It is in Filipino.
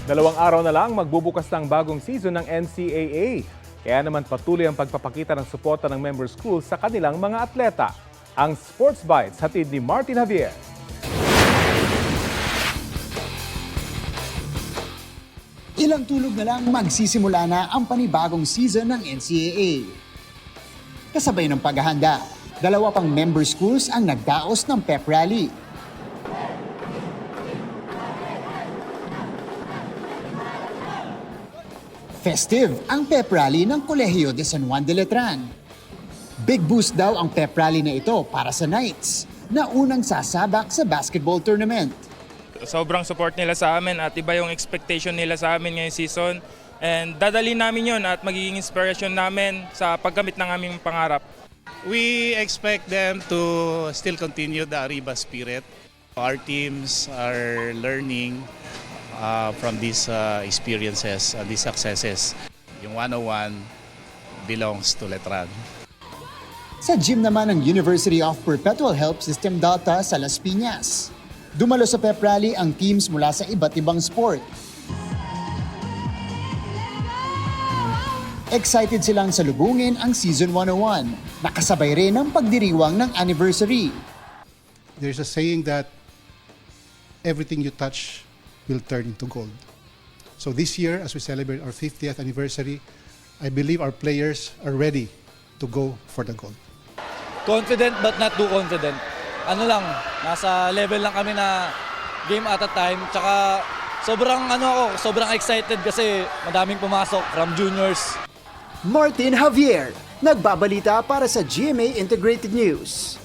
2 araw na lang magbubukas ng bagong season ng NCAA. Kaya naman patuloy ang pagpapakita ng suporta ng member schools sa kanilang mga atleta. Ang Sports Bites hatid ni Martin Javier. Ilang tulog na lang magsisimula na ang panibagong season ng NCAA. Kasabay ng paghahanda, 2 pang member schools ang nagdaos ng pep rally. Festive ang pep rally ng Kolehiyo de San Juan de Letran. Big boost daw ang pep rally na ito para sa Knights na unang sasabak sa basketball tournament. Sobrang support nila sa amin at iba yung expectation nila sa amin ngayong season. And dadali namin yun at magiging inspiration namin sa pagkamit ng aming pangarap. We expect them to still continue the Arriba spirit. Our teams are learning from these experiences, these successes. Yung 101 belongs to Letran. Sa gym naman ng University of Perpetual Help System Data sa Las Piñas. Dumalo sa pep rally ang teams mula sa iba't ibang sport. Excited silang salubungin ang Season 101, nakasabay rin ang pagdiriwang ng anniversary. There's a saying that everything you touch will turn into gold. So this year, as we celebrate our 50th anniversary, I believe our players are ready to go for the gold. Confident but not too confident. Ano lang, nasa level lang kami na game at a time. Tsaka sobrang excited kasi madaming pumasok from juniors. Martin Javier, nagbabalita para sa GMA Integrated News.